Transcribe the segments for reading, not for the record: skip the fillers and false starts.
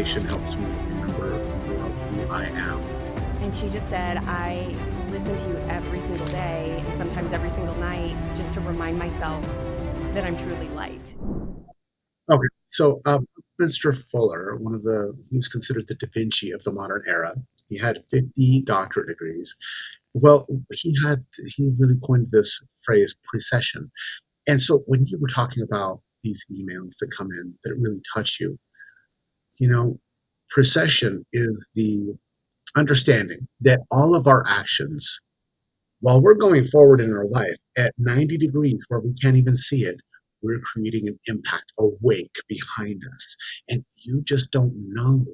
meditation helps me remember more of who I am. And she just said, I listen to you every single day and sometimes every single night just to remind myself that I'm truly light. Okay, so Mr. Fuller, he was considered the Da Vinci of the modern era. He had 50 doctorate degrees. Well, he really coined this phrase precession. And so when you were talking about these emails that come in that really touch you, you know, precession is the understanding that all of our actions, while we're going forward in our life at 90 degrees where we can't even see it, we're creating an impact, a wake behind us. And you just don't know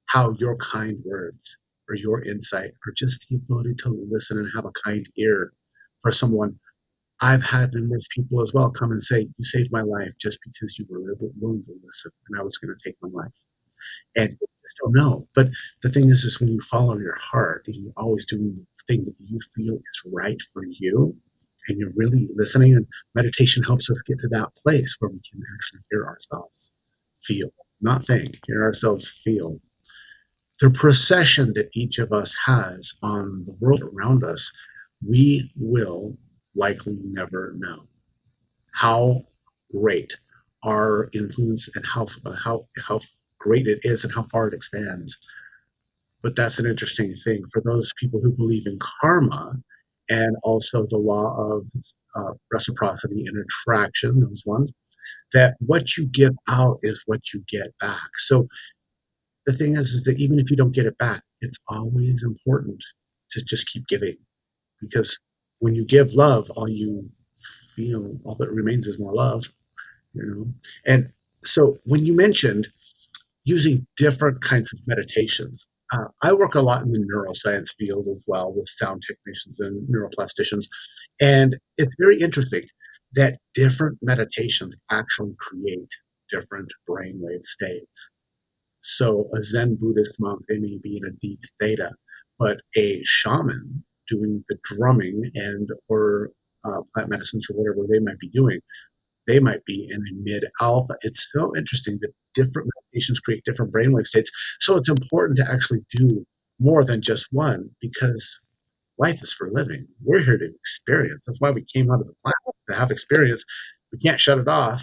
how your kind words or your insight or just the ability to listen and have a kind ear for someone. I've had numerous people as well come and say, "You saved my life just because you were willing to listen, and I was going to take my life." And you just don't know. But the thing is when you follow your heart and you're always doing the thing that you feel is right for you, and you're really listening, and meditation helps us get to that place where we can actually hear ourselves feel, not think, hear ourselves feel. The procession that each of us has on the world around us, we will likely never know how great our influence and how great it is and how far it expands. But that's an interesting thing for those people who believe in karma and also the law of reciprocity and attraction, those ones, that what you give out is what you get back. So the thing is that even if you don't get it back, it's always important to just keep giving, because when you give love, all that remains is more love, you know. And so when you mentioned using different kinds of meditations, I work a lot in the neuroscience field as well with sound technicians and neuroplasticians, and it's very interesting that different meditations actually create different brainwave states. So a Zen Buddhist monk, they may be in a deep theta, but a shaman doing the drumming and or plant medicines or whatever they might be doing, they might be in a mid alpha. It's so interesting that different meditations create different brainwave states. So it's important to actually do more than just one, because life is for living. We're here to experience. That's why we came onto the planet, to have experience. We can't shut it off.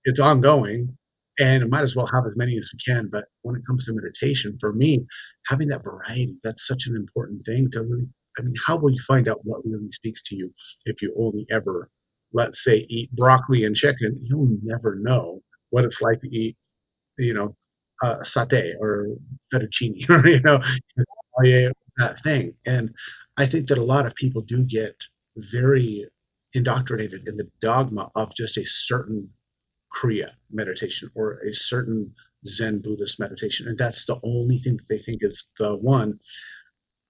It's ongoing, and it might as well have as many as we can. But when it comes to meditation, for me, having that variety, that's such an important thing to really, I mean, how will you find out what really speaks to you if you only ever, let's say, eat broccoli and chicken? You'll never know what it's like to eat, you know, satay or fettuccine, or, that thing. And I think that a lot of people do get very indoctrinated in the dogma of just a certain Kriya meditation or a certain Zen Buddhist meditation. And that's the only thing that they think is the one.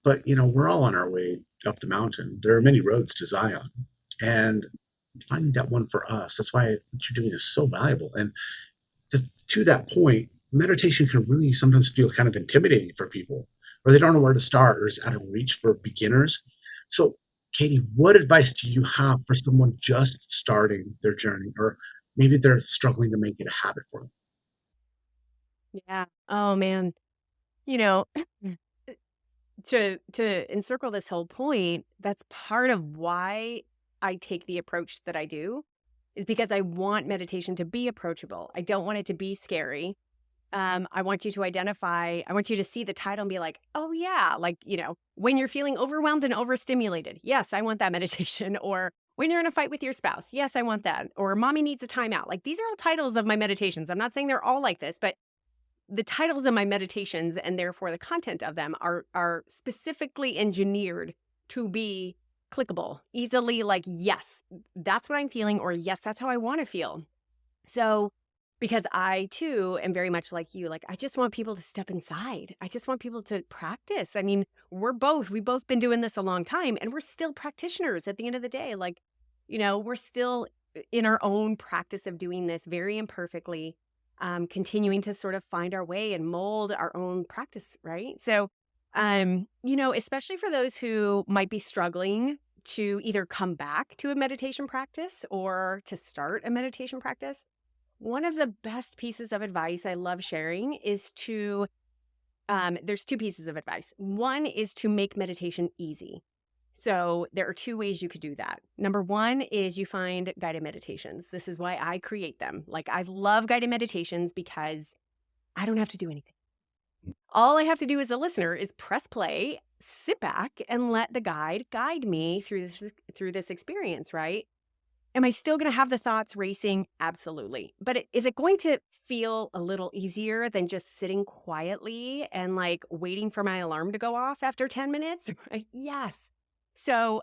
But, we're all on our way up the mountain. There are many roads to Zion. And finding that one for us, that's why what you're doing is so valuable. And to that point, meditation can really sometimes feel kind of intimidating for people, or they don't know where to start, or is out of reach for beginners. So, Katie, what advice do you have for someone just starting their journey, or maybe they're struggling to make it a habit for them? Yeah. Oh man. You know, to encircle this whole point, that's part of why I take the approach that I do, is because I want meditation to be approachable. I don't want it to be scary. I want you to identify, I want you to see the title and be like, oh, yeah, like, when you're feeling overwhelmed and overstimulated. Yes, I want that meditation. Or when you're in a fight with your spouse. Yes, I want that. Or mommy needs a timeout. Like, these are all titles of my meditations. I'm not saying they're all like this, but the titles of my meditations and therefore the content of them are specifically engineered to be clickable, easily like, yes, that's what I'm feeling, or yes, that's how I want to feel. So, because I too am very much like you, like I just want people to step inside. I just want people to practice. I mean, we've both been doing this a long time and we're still practitioners at the end of the day. Like, we're still in our own practice of doing this very imperfectly, continuing to sort of find our way and mold our own practice, right? So, especially for those who might be struggling to either come back to a meditation practice or to start a meditation practice, one of the best pieces of advice I love sharing is to, there's two pieces of advice. One is to make meditation easy. So there are two ways you could do that. Number one is you find guided meditations. This is why I create them. Like, I love guided meditations because I don't have to do anything. All I have to do as a listener is press play, sit back, and let the guide me through this experience, right? Am I still going to have the thoughts racing? Absolutely. But is it going to feel a little easier than just sitting quietly and like waiting for my alarm to go off after 10 minutes? Right? Yes. So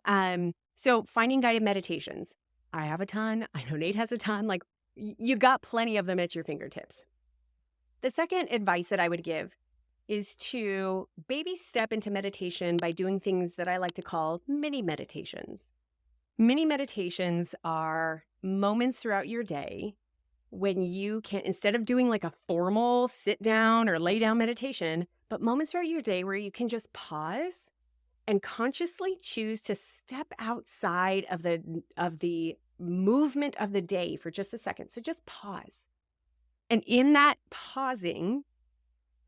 finding guided meditations. I have a ton. I know Nate has a ton. Like, you got plenty of them at your fingertips. The second advice that I would give is to baby step into meditation by doing things that I like to call mini meditations. Mini meditations are moments throughout your day when you can, instead of doing like a formal sit down or lay down meditation, but moments throughout your day where you can just pause and consciously choose to step outside of the movement of the day for just a second. So just pause. And in that pausing,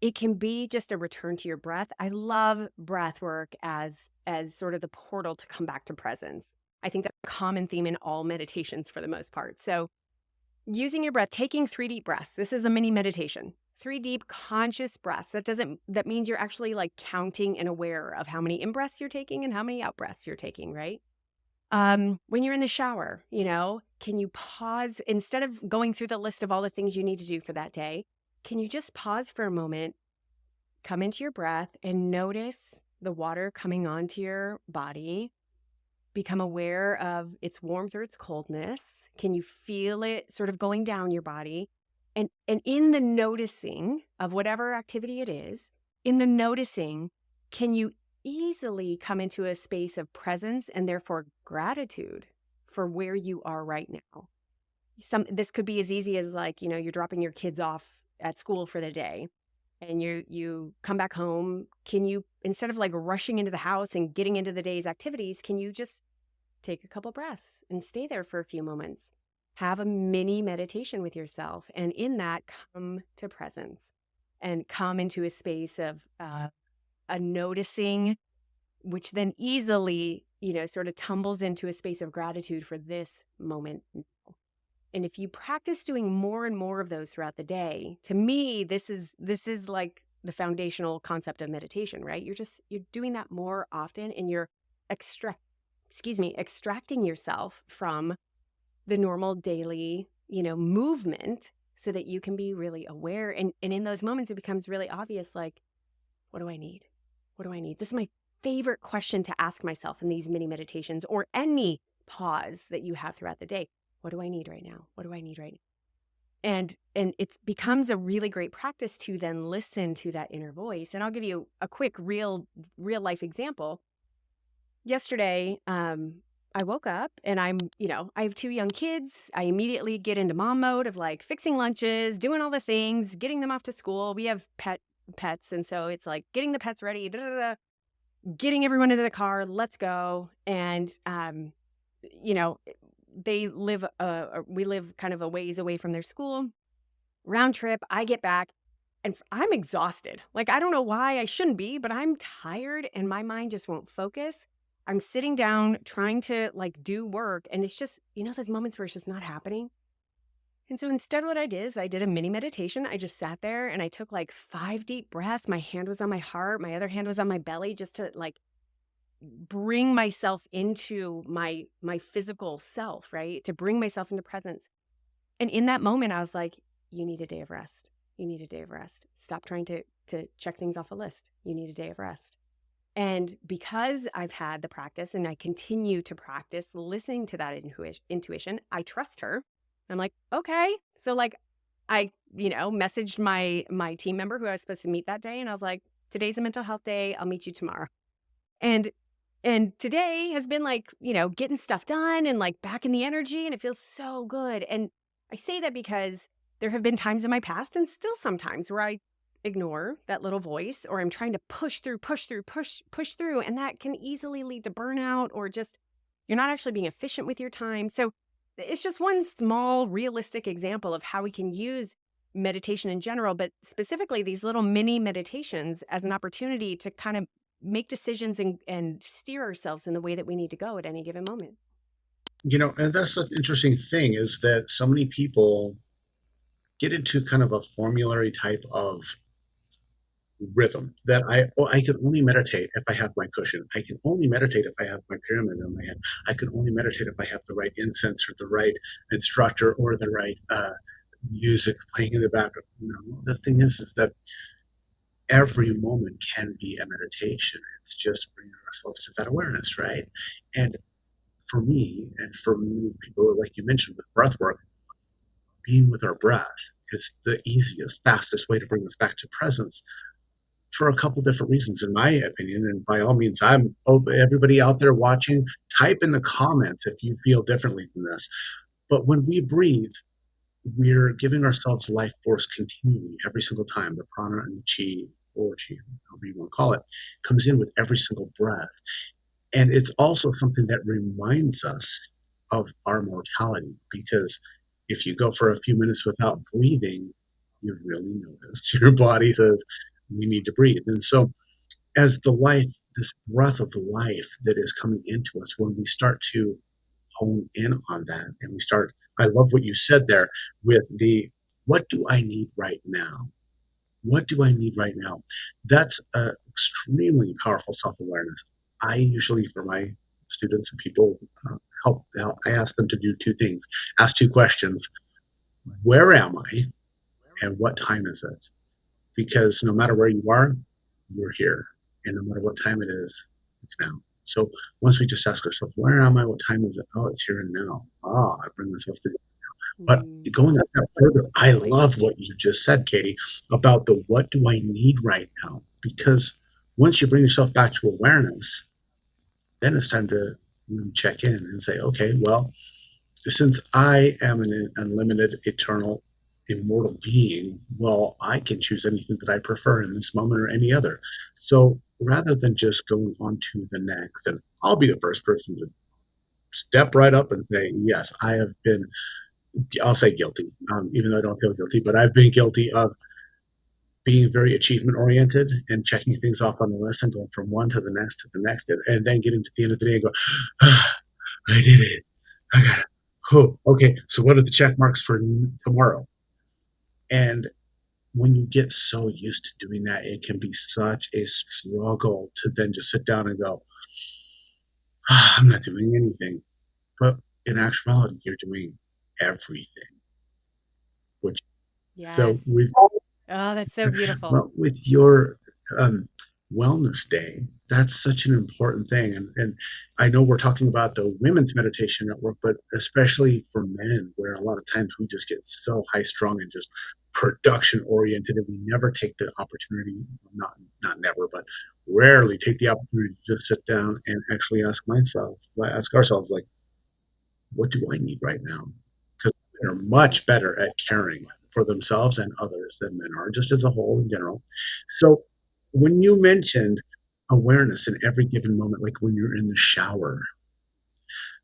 it can be just a return to your breath. I love breath work as sort of the portal to come back to presence. I think that's a common theme in all meditations for the most part. So using your breath, taking 3 deep breaths. This is a mini meditation. 3 deep conscious breaths. That means you're actually like counting and aware of how many in-breaths you're taking and how many out-breaths you're taking, right? When you're in the shower, can you pause instead of going through the list of all the things you need to do for that day? Can you just pause for a moment, come into your breath, and notice the water coming onto your body? Become aware of its warmth or its coldness. Can you feel it sort of going down your body? And in the noticing of whatever activity it is, in the noticing, can you easily come into a space of presence and therefore gratitude for where you are right now? This could be as easy as like, you're dropping your kids off at school for the day and you come back home. Can you, instead of like rushing into the house and getting into the day's activities, can you just take a couple breaths and stay there for a few moments? Have a mini meditation with yourself, and in that, come to presence and come into a space of a noticing, which then easily, sort of tumbles into a space of gratitude for this moment. And if you practice doing more and more of those throughout the day, to me, this is like the foundational concept of meditation, right? You're doing that more often, and you're extracting yourself from the normal daily, movement, so that you can be really aware. And in those moments, it becomes really obvious, like, what do I need? What do I need? This is my favorite question to ask myself in these mini meditations or any pause that you have throughout the day. What do I need right now? What do I need right now? And it becomes a really great practice to then listen to that inner voice. And I'll give you a quick real life example. Yesterday, I woke up and I have 2 young kids. I immediately get into mom mode of like fixing lunches, doing all the things, getting them off to school. We have pets. And so it's like getting the pets ready, getting everyone into the car, let's go. And, we live kind of a ways away from their school. Round trip, I get back and I'm exhausted. Like, I don't know why I shouldn't be, but I'm tired and my mind just won't focus. I'm sitting down trying to like do work, and it's just, those moments where it's just not happening. And so instead, what I did is I did a mini meditation. I just sat there and I took like 5 deep breaths. My hand was on my heart. My other hand was on my belly, just to like bring myself into my physical self, right? To bring myself into presence. And in that moment, I was like, you need a day of rest. You need a day of rest. Stop trying to check things off a list. You need a day of rest. And because I've had the practice and I continue to practice listening to that intuition, I trust her. I'm like, okay. So like I, messaged my team member who I was supposed to meet that day. And I was like, today's a mental health day. I'll meet you tomorrow. And today has been like, getting stuff done and like back in the energy, and it feels so good. And I say that because there have been times in my past, and still sometimes, where I ignore that little voice, or I'm trying to push through. And that can easily lead to burnout, or just, you're not actually being efficient with your time. So it's just one small realistic example of how we can use meditation in general, but specifically these little mini meditations as an opportunity to kind of make decisions and steer ourselves in the way that we need to go at any given moment. And that's an interesting thing is that so many people get into kind of a formulary type of rhythm that I can only meditate if I have my cushion. I can only meditate if I have my pyramid in my head. I can only meditate if I have the right incense or the right instructor or the right music playing in the background. No, the thing is that every moment can be a meditation. It's just bringing ourselves to that awareness, right? And for me, and for many people, like you mentioned with breath work, being with our breath is the easiest, fastest way to bring us back to presence for a couple different reasons, in my opinion. And by all means, I'm open, everybody out there watching, type in the comments if you feel differently than this. But when we breathe, we're giving ourselves life force continually every single time. The prana and the chi, or chi, however you want to call it, comes in with every single breath. And it's also something that reminds us of our mortality, because if you go for a few minutes without breathing, you really notice your body says, we need to breathe. And so, as the life, this breath of life that is coming into us, when we start to hone in on that and we start, I love what you said there with the, what do I need right now? What do I need right now? That's extremely powerful self awareness. I usually, for my students and people, help out, I ask them to do two things, ask two questions. Where am I? And what time is it? Because no matter where you are, you're here. And no matter what time it is, it's now. So once we just ask ourselves, where am I? What time is it? Oh, it's here and now. Ah, I bring myself to. But Mm. going a step further, I love what you just said, Katie, about the what do I need right now? Because once you bring yourself back to awareness, then it's time to really check in and say, okay, well, since I am an unlimited, eternal, immortal being, well, I can choose anything that I prefer in this moment or any other. So rather than just going on to the next, and I'll be the first person to step right up and say, yes, I have been, I'll say guilty, even though I don't feel guilty, but I've been guilty of being very achievement oriented and checking things off on the list and going from one to the next, and then getting to the end of the day and go, ah, I did it. I got it. Oh, okay. So what are the check marks for tomorrow? And when you get so used to doing that, it can be such a struggle to then just sit down and go, I'm not doing anything. But in actuality, you're doing everything. Which so Yes. with Oh, that's so beautiful. well, with your um, wellness day, that's such an important thing. And I know we're talking about the women's meditation network, but especially for men, where a lot of times we just get so high strung and just production oriented, and we never take the opportunity, not never, but rarely take the opportunity to just sit down and actually ask ourselves, like, what do I need right now? Because they're much better at caring for themselves and others than men are, just as a whole in general. So when you mentioned awareness in every given moment, like when you're in the shower.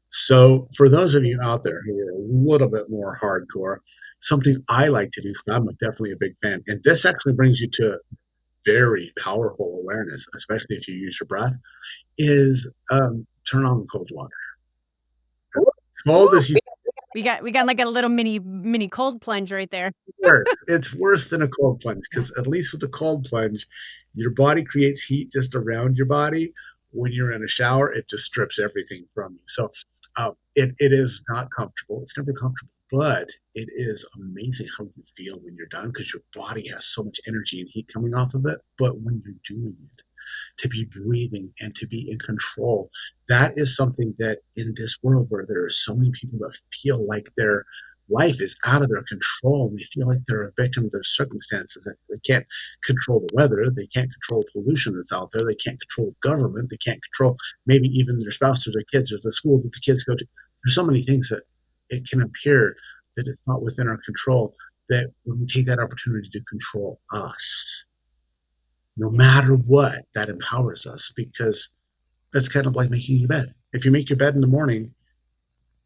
So for those of you out there who are a little bit more hardcore, something I like to do, because I'm definitely a big fan, and this actually brings you to very powerful awareness, especially if you use your breath, is turn on the cold water. Cold Woo! as you We got like a little mini cold plunge right there. worse. It's worse than a cold plunge Yeah. because at least with a cold plunge, your body creates heat just around your body. When you're in a shower, it just strips everything from you. So it is not comfortable. It's never comfortable, but it is amazing how you feel when you're done because your body has so much energy and heat coming off of it. But when you're doing it, to be breathing and to be in control, that is something that in this world where there are so many people that feel like their life is out of their control and they feel like they're a victim of their circumstances, that they can't control the weather, they can't control pollution that's out there, they can't control government, they can't control maybe even their spouse or their kids or the school that the kids go to. There's so many things that it can appear that it's not within our control, that when we take that opportunity to control us, no Yes. matter what, that empowers us, because that's kind of like making your bed. If you make your bed in the morning,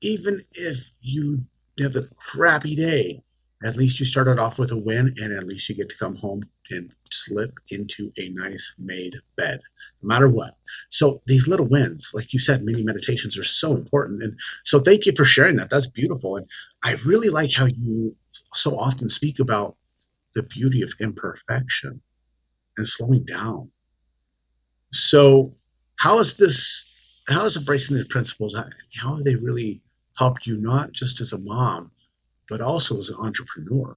even if you have a crappy day, at least you started off with a win, and at least you get to come home and slip into a nice made bed, no matter what. So these little wins, like you said, mini meditations are so important. And so thank you for sharing that. That's beautiful. And I really like how you so often speak about the beauty of imperfection and slowing down. So how is this, how is embracing these principles, how have they really helped you not just as a mom, but also as an entrepreneur?